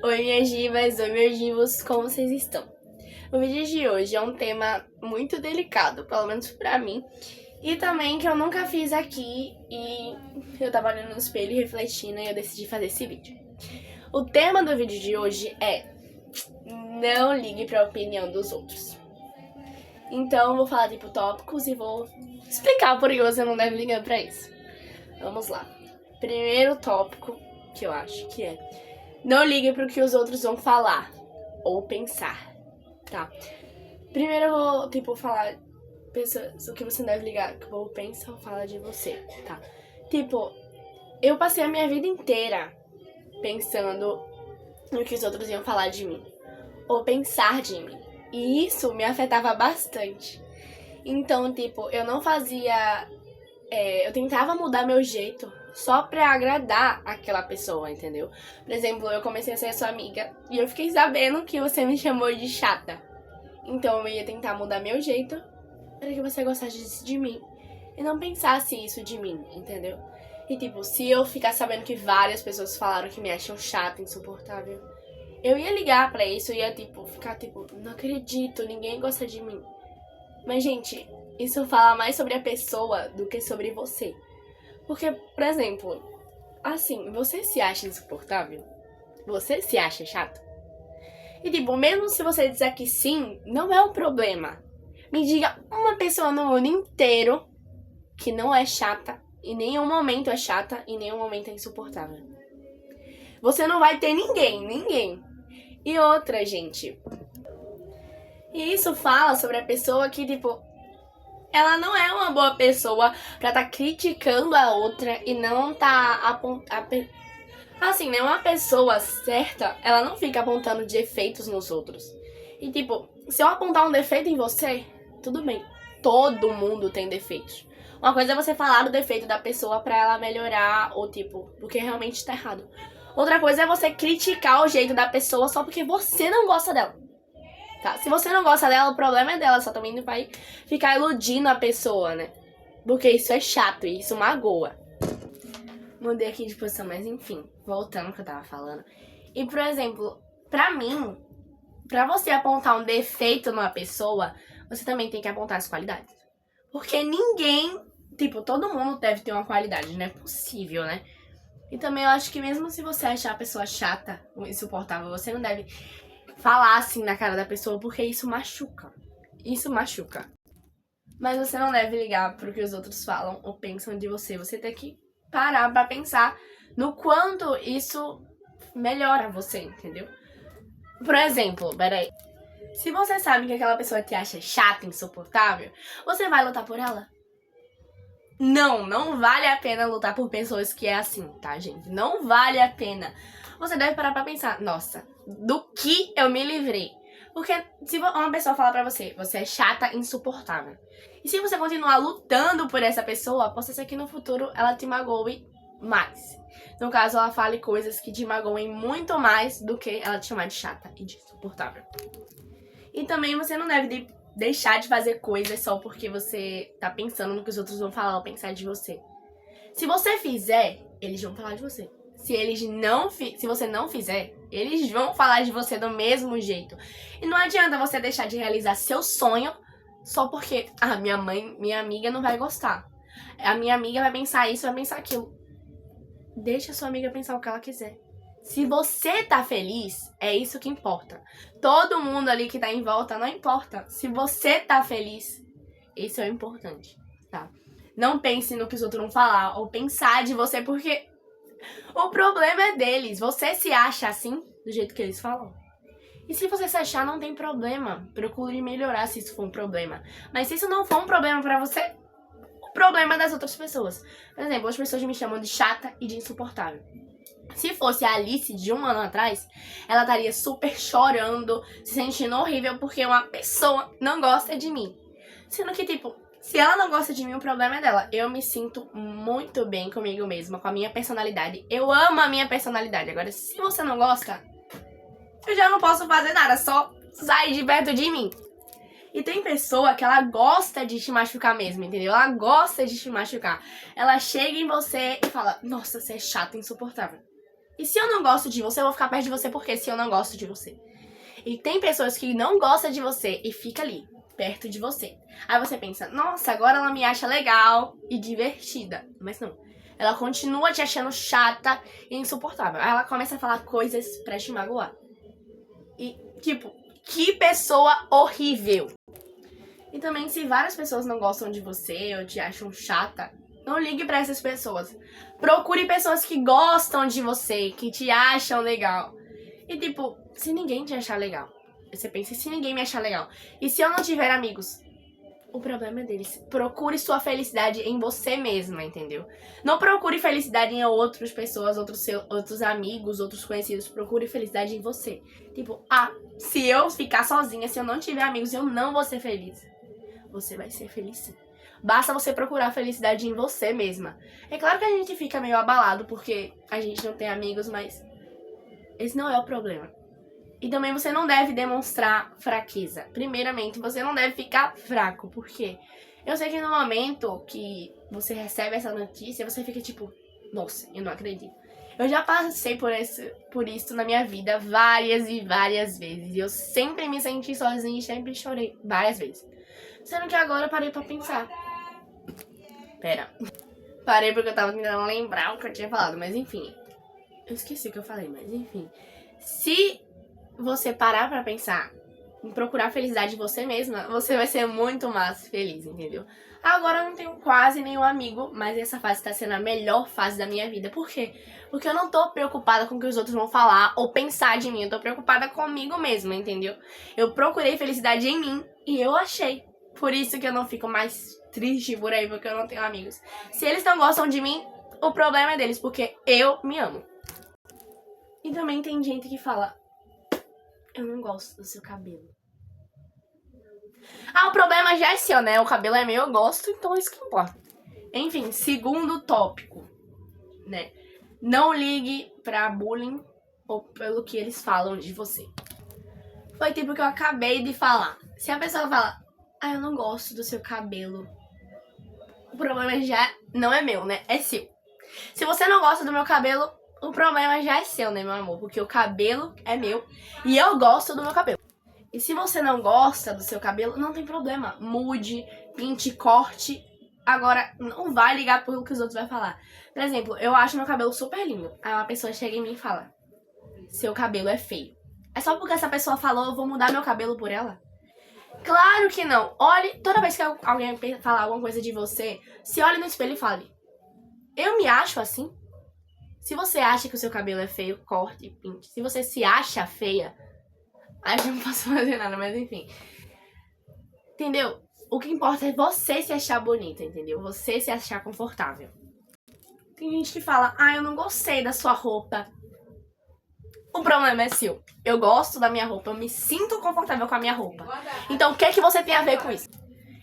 Oi, minhas divas, oi, meus divos, como vocês estão? O vídeo de hoje é um tema muito delicado, pelo menos pra mim, e também que eu nunca fiz aqui e eu tava olhando no espelho e refletindo e eu decidi fazer esse vídeo. O tema do vídeo de hoje é: não ligue pra opinião dos outros. Então eu vou falar tipo tópicos e vou explicar por que você não deve ligar pra isso. Vamos lá. Primeiro tópico que eu acho que é: não ligue pro que os outros vão falar ou pensar, tá? Primeiro eu vou, falar o que você deve ligar, que o povo pensa ou fala de você, tá? Eu passei a minha vida inteira pensando no que os outros iam falar de mim, ou pensar de mim. E isso me afetava bastante. Então, eu não fazia... eu tentava mudar meu jeito só pra agradar aquela pessoa, entendeu? Por exemplo, eu comecei a ser sua amiga e eu fiquei sabendo que você me chamou de chata. Então eu ia tentar mudar meu jeito para que você gostasse de mim e não pensasse isso de mim, entendeu? E se eu ficar sabendo que várias pessoas falaram que me acham chata, insuportável, eu ia ligar pra isso e ia ficar não acredito, ninguém gosta de mim. Mas, gente, isso fala mais sobre a pessoa do que sobre você. Porque, por exemplo, assim, você se acha insuportável? Você se acha chato? E mesmo se você disser que sim, não é um problema. Me diga uma pessoa no mundo inteiro que não é chata, em nenhum momento é chata, em nenhum momento é insuportável. Você não vai ter ninguém. E outra, gente. E isso fala sobre a pessoa que, ela não é uma boa pessoa pra estar criticando a outra e não tá assim, né? Uma pessoa certa, ela não fica apontando defeitos nos outros. E se eu apontar um defeito em você, tudo bem. Todo mundo tem defeitos. Uma coisa é você falar do defeito da pessoa pra ela melhorar, ou porque realmente tá errado. Outra coisa é você criticar o jeito da pessoa só porque você não gosta dela. Tá? Se você não gosta dela, o problema é dela. Só também não vai ficar iludindo a pessoa, né? Porque isso é chato e isso magoa. Mudei aqui de posição, mas enfim, voltando ao que eu tava falando. E, por exemplo, pra mim, pra você apontar um defeito numa pessoa, você também tem que apontar as qualidades. Porque ninguém, todo mundo deve ter uma qualidade, não é possível, né? E também eu acho que mesmo se você achar a pessoa chata ou insuportável, você não deve falar assim na cara da pessoa, porque isso machuca. Isso machuca. Mas você não deve ligar pro que os outros falam ou pensam de você. Você tem que parar pra pensar no quanto isso melhora você, entendeu? Por exemplo, peraí. Se você sabe que aquela pessoa te acha chata, insuportável, você vai lutar por ela? Não vale a pena lutar por pessoas que é assim, tá, gente? Não vale a pena. Você deve parar pra pensar, nossa, do que eu me livrei? Porque se uma pessoa falar pra você, você é chata, insuportável. E se você continuar lutando por essa pessoa, pode ser que no futuro ela te magoe mais. No caso, ela fale coisas que te magoem muito mais do que ela te chamar de chata e de insuportável. E também você não deve deixar de fazer coisas só porque você tá pensando no que os outros vão falar ou pensar de você. Se você fizer, eles vão falar de você. Se você não fizer, eles vão falar de você do mesmo jeito. E não adianta você deixar de realizar seu sonho só porque minha amiga não vai gostar. A minha amiga vai pensar isso, vai pensar aquilo. Deixa a sua amiga pensar o que ela quiser. Se você tá feliz, é isso que importa. Todo mundo ali que tá em volta, não importa. Se você tá feliz, isso é o importante, tá? Não pense no que os outros vão falar ou pensar de você, porque o problema é deles. Você se acha assim, do jeito que eles falam. E se você se achar, não tem problema. Procure melhorar se isso for um problema. Mas se isso não for um problema pra você, o problema é das outras pessoas. Por exemplo, as pessoas me chamam de chata e de insuportável. Se fosse a Alice de 1 ano atrás, ela estaria super chorando, se sentindo horrível porque uma pessoa não gosta de mim. Sendo que, se ela não gosta de mim, o problema é dela. Eu me sinto muito bem comigo mesma, com a minha personalidade. Eu amo a minha personalidade. Agora, se você não gosta, eu já não posso fazer nada, só sair de perto de mim. E tem pessoa que ela gosta de te machucar mesmo, entendeu? Ela gosta de te machucar. Ela chega em você e fala, nossa, você é chata, insuportável. E se eu não gosto de você, eu vou ficar perto de você porque se eu não gosto de você. E tem pessoas que não gostam de você e fica ali, perto de você. Aí você pensa, nossa, agora ela me acha legal e divertida. Mas não. Ela continua te achando chata e insuportável. Aí ela começa a falar coisas pra te magoar. E, tipo, que pessoa horrível. E também, se várias pessoas não gostam de você ou te acham chata, não ligue pra essas pessoas. Procure pessoas que gostam de você, que te acham legal. E tipo, se ninguém te achar legal, você pensa, se ninguém me achar legal, e se eu não tiver amigos, o problema é deles. Procure sua felicidade em você mesma, entendeu? Não procure felicidade em outras pessoas, outros amigos, outros conhecidos. Procure felicidade em você. Tipo, se eu ficar sozinha, se eu não tiver amigos, eu não vou ser feliz. Você vai ser feliz sim. Basta você procurar felicidade em você mesma. É claro que a gente fica meio abalado porque a gente não tem amigos, mas esse não é o problema. E também você não deve demonstrar fraqueza. Primeiramente, você não deve ficar fraco. Por quê? Eu sei que no momento que você recebe essa notícia, você fica tipo, nossa, eu não acredito. Eu já passei por isso na minha vida várias e várias vezes. E eu sempre me senti sozinha e sempre chorei várias vezes. Sendo que agora eu parei pra pensar. Parei porque eu tava tentando lembrar o que eu tinha falado, mas enfim. Eu esqueci o que eu falei, mas enfim. Se você parar pra pensar em procurar felicidade de você mesma, você vai ser muito mais feliz, entendeu? Agora eu não tenho quase nenhum amigo, mas essa fase tá sendo a melhor fase da minha vida. Por quê? Porque eu não tô preocupada com o que os outros vão falar ou pensar de mim. Eu tô preocupada comigo mesma, entendeu? Eu procurei felicidade em mim e eu achei. Por isso que eu não fico mais triste por aí, porque eu não tenho amigos. Se eles não gostam de mim, o problema é deles, porque eu me amo. E também tem gente que fala, eu não gosto do seu cabelo. O problema já é seu, né? O cabelo é meu, eu gosto, então é isso que importa. Enfim, segundo tópico, né? Não ligue pra bullying ou pelo que eles falam de você. Foi tipo que eu acabei de falar. Se a pessoa fala, eu não gosto do seu cabelo, o problema já não é meu, né? É seu. Se você não gosta do meu cabelo, o problema já é seu, né, meu amor? Porque o cabelo é meu e eu gosto do meu cabelo. E se você não gosta do seu cabelo, não tem problema. Mude, pinte, corte. Agora, não vai ligar pelo que os outros vão falar. Por exemplo, eu acho meu cabelo super lindo. Aí uma pessoa chega em mim e fala, seu cabelo é feio. É só porque essa pessoa falou, eu vou mudar meu cabelo por ela? Claro que não. Olhe, toda vez que alguém falar alguma coisa de você, se olhe no espelho e fale, eu me acho assim? Se você acha que o seu cabelo é feio, corte e pinte. Se você se acha feia, aí eu não posso fazer nada, mas enfim. Entendeu? O que importa é você se achar bonita, entendeu? Você se achar confortável. Tem gente que fala, eu não gostei da sua roupa. O problema é seu. Eu gosto da minha roupa, eu me sinto confortável com a minha roupa. Então o que é que você tem a ver com isso?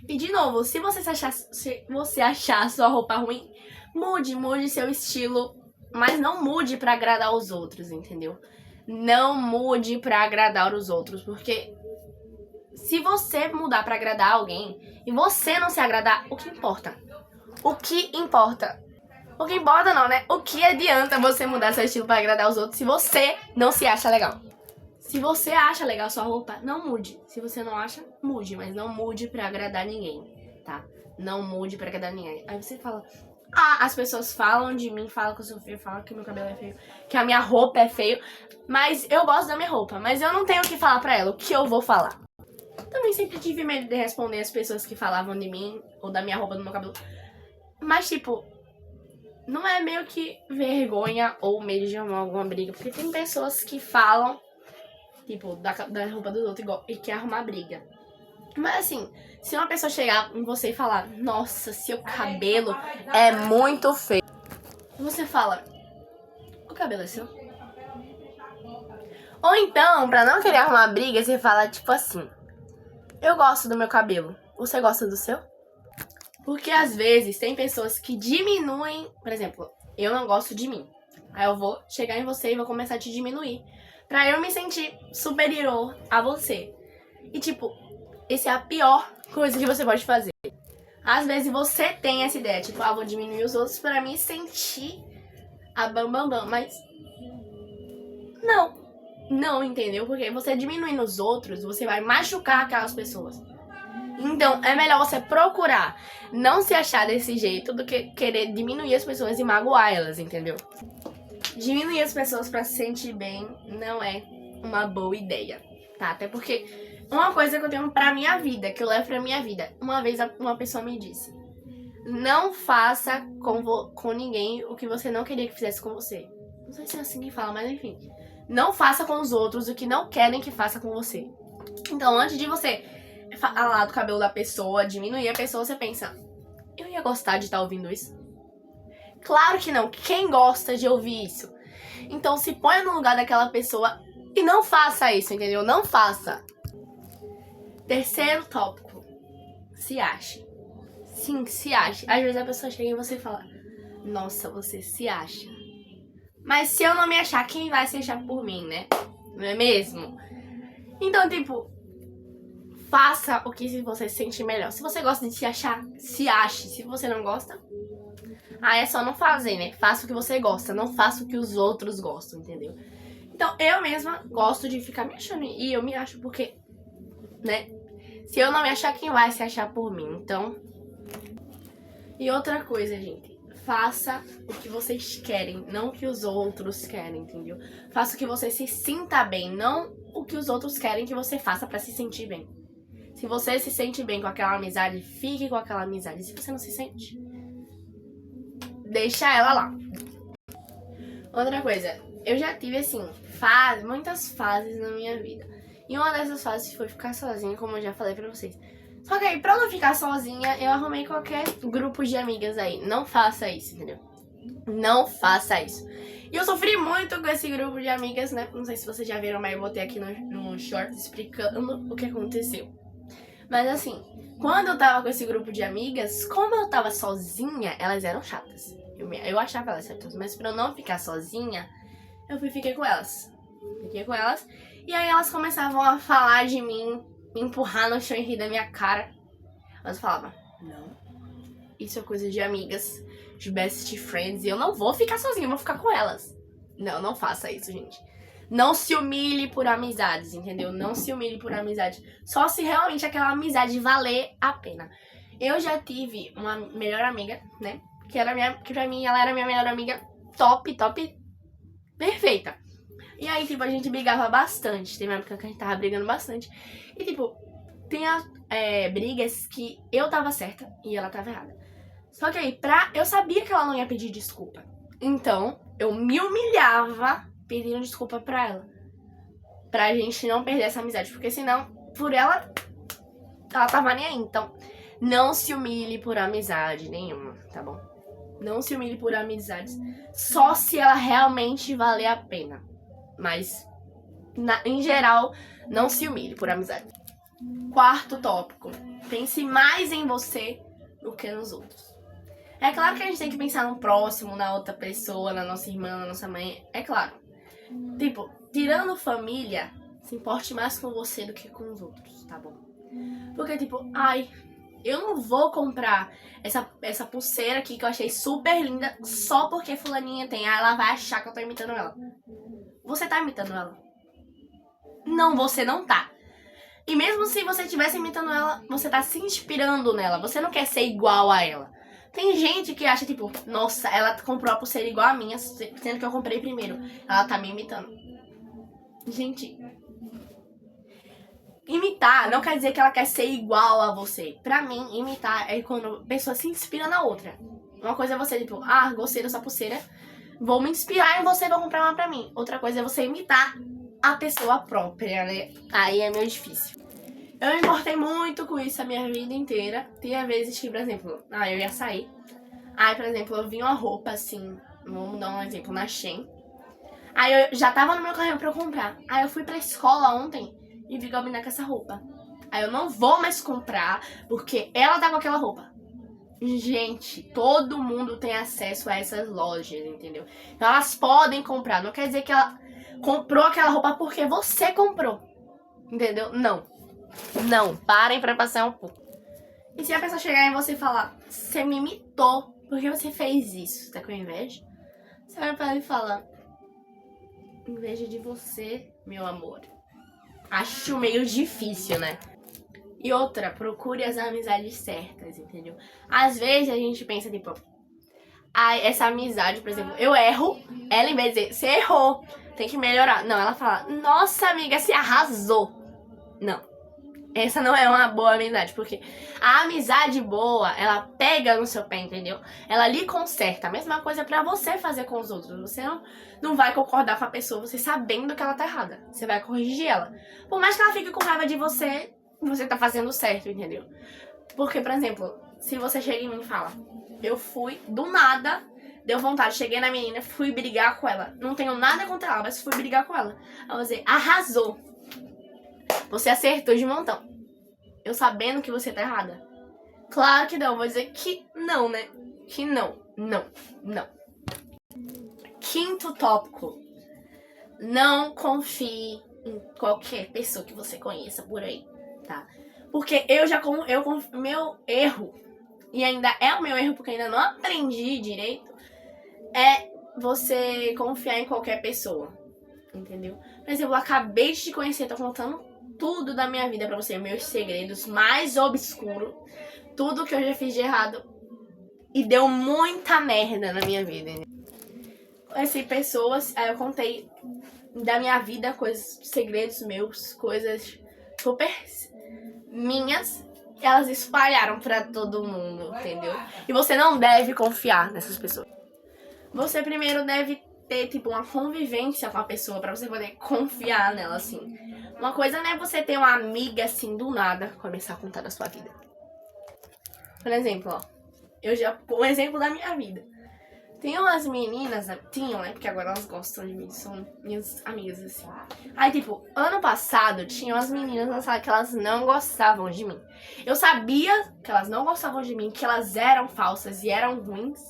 E de novo, se você achar a sua roupa ruim, mude seu estilo, mas não mude pra agradar os outros, entendeu? Não mude pra agradar os outros, porque se você mudar pra agradar alguém e você não se agradar, o que importa? O que importa? O que importa não, né? O que adianta você mudar seu estilo pra agradar os outros se você não se acha legal? Se você acha legal sua roupa, não mude. Se você não acha, mude, mas não mude pra agradar ninguém, tá? Não mude pra agradar ninguém. Aí você fala, as pessoas falam de mim, falam que eu sou feio, falam que meu cabelo é feio, que a minha roupa é feio, mas eu gosto da minha roupa, mas eu não tenho o que falar pra ela, o que eu vou falar? Também sempre tive medo de responder as pessoas que falavam de mim, ou da minha roupa, do meu cabelo. Mas, tipo, não é meio que vergonha ou medo de arrumar alguma briga, porque tem pessoas que falam, tipo, da roupa dos outros e quer arrumar briga. Mas assim, se uma pessoa chegar em você e falar, nossa, seu cabelo é muito feio, você fala, o cabelo é seu? Ou então, pra não querer arrumar briga, você fala tipo assim, eu gosto do meu cabelo, você gosta do seu? Porque às vezes tem pessoas que diminuem, por exemplo, eu não gosto de mim. Aí eu vou chegar em você e vou começar a te diminuir pra eu me sentir superior a você. E tipo, essa é a pior coisa que você pode fazer. Às vezes você tem essa ideia, tipo, vou diminuir os outros pra me sentir a bambambam, mas Não, entendeu? Porque você diminuindo os outros, você vai machucar aquelas pessoas. Então, é melhor você procurar não se achar desse jeito do que querer diminuir as pessoas e magoar elas, entendeu? Diminuir as pessoas pra se sentir bem não é uma boa ideia, tá? Até porque uma coisa que eu tenho pra minha vida, que eu levo pra minha vida, uma vez uma pessoa me disse: não faça com ninguém o que você não queria que fizesse com você. Não sei se é assim que fala, mas enfim. Não faça com os outros o que não querem que faça com você. Então, antes de você falar do cabelo da pessoa, diminuir a pessoa, você pensa: eu ia gostar de estar ouvindo isso? Claro que não. Quem gosta de ouvir isso? Então, se ponha no lugar daquela pessoa e não faça isso, entendeu? Não faça. Terceiro tópico. Se ache. Sim, se ache. Às vezes a pessoa chega em você e fala: nossa, você se acha. Mas se eu não me achar, quem vai se achar por mim, né? Não é mesmo? Então, tipo, faça o que você se sente melhor. Se você gosta de se achar, se ache. Se você não gosta, é só não fazer, né? Faça o que você gosta, não faça o que os outros gostam, entendeu? Então, eu mesma gosto de ficar me achando. E eu me acho porque, né? Se eu não me achar, quem vai se achar por mim? Então... E outra coisa, gente. Faça o que vocês querem, não o que os outros querem, entendeu? Faça o que você se sinta bem, não o que os outros querem que você faça pra se sentir bem. Se você se sente bem com aquela amizade, fique com aquela amizade. Se você não se sente, deixa ela lá. Outra coisa, eu já tive, assim, muitas fases na minha vida. E uma dessas fases foi ficar sozinha, como eu já falei pra vocês. Só que aí, pra não ficar sozinha, eu arrumei qualquer grupo de amigas aí. Não faça isso, entendeu? Não faça isso. E eu sofri muito com esse grupo de amigas, né? Não sei se vocês já viram, mas eu botei aqui no short explicando o que aconteceu. Mas assim, quando eu tava com esse grupo de amigas, como eu tava sozinha, elas eram chatas. Eu achava elas chatas, mas pra eu não ficar sozinha, fiquei com elas. E aí elas começavam a falar de mim, me empurrar no chão e rir da minha cara. Mas eu falava: não, isso é coisa de amigas, de best friends, e eu não vou ficar sozinha, eu vou ficar com elas. Não faça isso, gente. Não se humilhe por amizades, entendeu? Não se humilhe por amizade. Só se realmente aquela amizade valer a pena. Eu já tive uma melhor amiga, né? Que pra mim ela era minha melhor amiga top, perfeita. E aí, tipo, a gente brigava bastante. Tem uma época que a gente tava brigando bastante. E, tipo, tem brigas que eu tava certa e ela tava errada. Só que aí, eu sabia que ela não ia pedir desculpa. Então, eu me humilhava pedindo desculpa pra ela. Pra gente não perder essa amizade. Porque senão, por ela tava nem aí. Então, não se humilhe por amizade nenhuma, tá bom? Não se humilhe por amizades. Só se ela realmente valer a pena. Mas, em geral, não se humilhe por amizade. Quarto tópico. Pense mais em você do que nos outros. É claro que a gente tem que pensar no próximo, na outra pessoa, na nossa irmã, na nossa mãe. É claro. Tipo, tirando família, se importe mais com você do que com os outros, tá bom? Porque, tipo, eu não vou comprar essa pulseira aqui que eu achei super linda só porque fulaninha tem. Ela vai achar que eu tô imitando ela. Você tá imitando ela? Não, você não tá. E mesmo se você estivesse imitando ela, você tá se inspirando nela. Você não quer ser igual a ela. Tem gente que acha, tipo, nossa, ela comprou a pulseira igual a minha, sendo que eu comprei primeiro. Ela tá me imitando. Gente, imitar não quer dizer que ela quer ser igual a você. Pra mim, imitar é quando a pessoa se inspira na outra. Uma coisa é você, tipo, gostei dessa pulseira, vou me inspirar em você e vou comprar uma pra mim. Outra coisa é você imitar a pessoa própria, né? Aí é meio difícil. Eu me importei muito com isso a minha vida inteira. Tinha vezes que, por exemplo, eu ia sair. Aí, por exemplo, eu vi uma roupa assim, vamos dar um exemplo, na Shein. Aí eu já tava no meu carrinho pra eu comprar. Aí eu fui pra escola ontem e vi Gabriela com essa roupa. Aí eu não vou mais comprar porque ela tá com aquela roupa. Gente, todo mundo tem acesso a essas lojas, entendeu? Então elas podem comprar. Não quer dizer que ela comprou aquela roupa porque você comprou. Entendeu? Não, parem pra passar um pouco. E se a pessoa chegar em você e falar: você me imitou, por que você fez isso? Você tá com inveja? Você vai pra ela e fala: inveja de você, meu amor. Acho meio difícil, né? E outra, procure as amizades certas, entendeu? Às vezes a gente pensa, tipo, essa amizade, por exemplo, eu erro, ela em vez de dizer, você errou, tem que melhorar. Não, ela fala, nossa amiga, você arrasou. Não. Essa não é uma boa amizade, porque a amizade boa, ela pega no seu pé, entendeu? Ela lhe conserta. A mesma coisa pra você fazer com os outros. Você não vai concordar com a pessoa, você sabendo que ela tá errada. Você vai corrigir ela. Por mais que ela fique com raiva de você, você tá fazendo certo, entendeu? Porque, por exemplo, se você chega em mim e fala, eu fui do nada, deu vontade, cheguei na menina, fui brigar com ela. Não tenho nada contra ela, mas fui brigar com ela. Aí eu vou dizer, arrasou. Você acertou de montão. Eu sabendo que você tá errada. Claro que não, vou dizer que não, né? Que não. Quinto tópico. Não confie em qualquer pessoa que você conheça por aí, tá? Porque meu erro, e ainda é o meu erro porque ainda não aprendi direito, é você confiar em qualquer pessoa, entendeu? Por exemplo, eu acabei de te conhecer, tô contando tudo da minha vida pra você, meus segredos mais obscuros, tudo que eu já fiz de errado e deu muita merda na minha vida. Conheci pessoas, aí eu contei da minha vida, coisas, segredos meus, coisas super minhas, elas espalharam pra todo mundo, entendeu? E você não deve confiar nessas pessoas. Você primeiro deve ter, tipo, uma convivência com a pessoa pra você poder confiar nela, assim. Uma coisa não é você ter uma amiga, assim, do nada, começar a contar da sua vida. Por exemplo, ó, um exemplo da minha vida. Tem umas meninas, tinham, né, porque agora elas gostam de mim, são minhas amigas, assim. Aí, tipo, ano passado, tinha umas meninas na sala que elas não gostavam de mim. Eu sabia que elas não gostavam de mim, que elas eram falsas e eram ruins.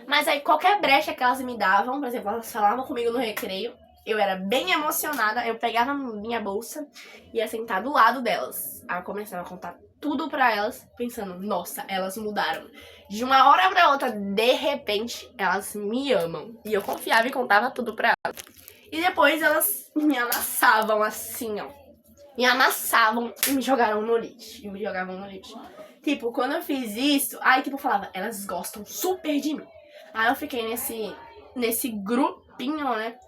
Mas aí, qualquer brecha que elas me davam, por exemplo, elas falavam comigo no recreio, eu era bem emocionada, eu pegava minha bolsa e ia sentar do lado delas. Aí eu começava a contar tudo pra elas, pensando, nossa, elas mudaram. De uma hora pra outra, de repente, elas me amam. E eu confiava e contava tudo pra elas. E depois elas me amassavam assim, ó. Me amassavam e me jogaram no lixo. E me jogavam no lixo. Tipo, quando eu fiz isso, aí tipo, eu falava, elas gostam super de mim. Aí eu fiquei nesse grupinho, né?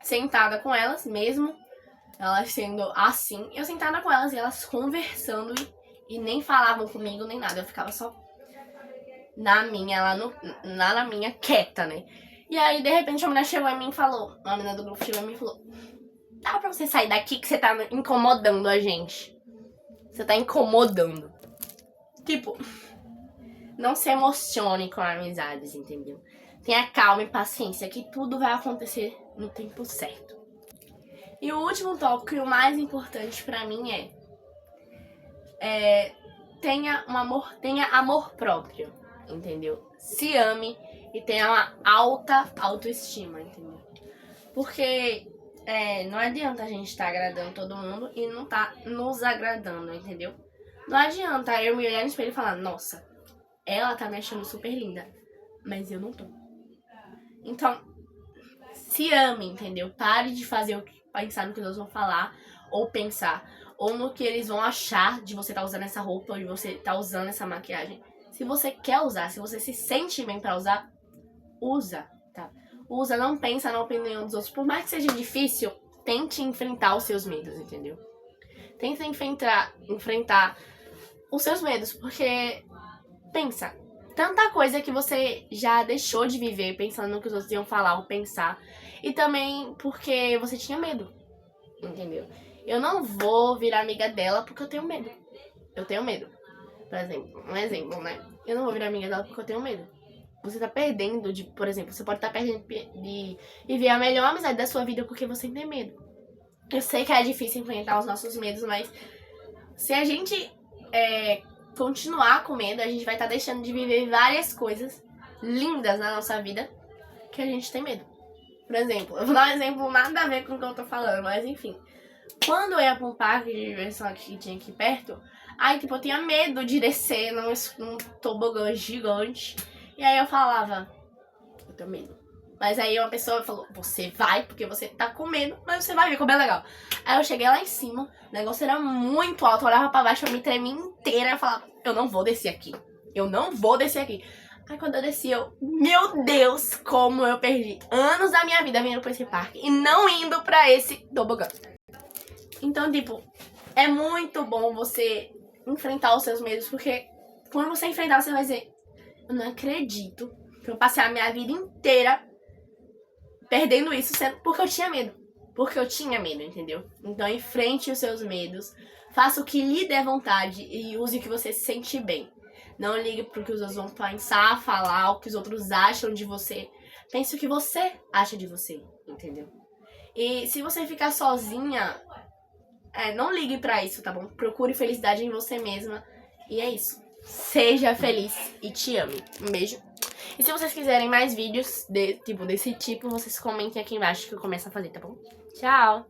Sentada com elas mesmo. Elas sendo assim. Eu sentada com elas e elas conversando e nem falavam comigo nem nada. Eu ficava só na minha, lá na minha, quieta, né? E aí, de repente, a menina chegou em mim e falou, uma menina do grupo chegou em mim e falou, dá pra você sair daqui que você tá incomodando a gente. Você tá incomodando. Tipo, não se emocione com amizades, entendeu? Tenha calma e paciência, que tudo vai acontecer no tempo certo. E o último tópico e o mais importante pra mim tenha amor próprio, entendeu? Se ame e tenha uma alta autoestima, entendeu? Porque não adianta a gente estar agradando todo mundo e não tá nos agradando, entendeu? Não adianta eu me olhar no espelho e falar, nossa, ela tá me achando super linda, mas eu não tô. Então, se ame, entendeu? Pare de pensar no que eles vão falar, ou pensar, ou no que eles vão achar de você estar usando essa roupa, ou de você estar usando essa maquiagem. Se você quer usar, se você se sente bem pra usar, usa, tá? Usa, não pensa na opinião dos outros. Por mais que seja difícil, tente enfrentar os seus medos, entendeu? Tente enfrentar os seus medos, porque pensa, tanta coisa que você já deixou de viver pensando no que os outros iam falar ou pensar. E também porque você tinha medo, entendeu? Eu não vou virar amiga dela porque eu tenho medo. Eu tenho medo. Por exemplo, um exemplo, né? Eu não vou virar amiga dela porque eu tenho medo. Você tá perdendo por exemplo, você pode estar perdendo de viver a melhor amizade da sua vida porque você tem medo. Eu sei que é difícil enfrentar os nossos medos, mas se a gente continuar com medo, a gente vai estar deixando de viver várias coisas lindas na nossa vida que a gente tem medo. Por exemplo, eu vou dar um exemplo nada a ver com o que eu tô falando, mas enfim. Quando eu ia pra um parque de diversão que tinha aqui perto, aí tipo, eu tinha medo de descer num tobogã gigante. E aí eu falava, eu tenho medo. Mas aí uma pessoa falou, você vai porque você tá com medo, mas você vai ver como é legal. Aí eu cheguei lá em cima, o negócio era muito alto, eu olhava pra baixo, eu me tremia inteira, eu falava, eu não vou descer aqui. Eu não vou descer aqui. Aí quando eu desci, meu Deus, como eu perdi anos da minha vida vindo pra esse parque e não indo pra esse tobogã. Então, tipo, é muito bom você enfrentar os seus medos, porque quando você enfrentar, você vai dizer, eu não acredito que eu passei a minha vida inteira perdendo isso porque eu tinha medo. Porque eu tinha medo, entendeu? Então, enfrente os seus medos, faça o que lhe der vontade e use o que você se sente bem. Não ligue pro que os outros vão pensar, falar, o que os outros acham de você. Pense o que você acha de você, entendeu? E se você ficar sozinha, não ligue pra isso, tá bom? Procure felicidade em você mesma. E é isso. Seja feliz e te ame. Um beijo. E se vocês quiserem mais vídeos desse tipo, vocês comentem aqui embaixo que eu começo a fazer, tá bom? Tchau!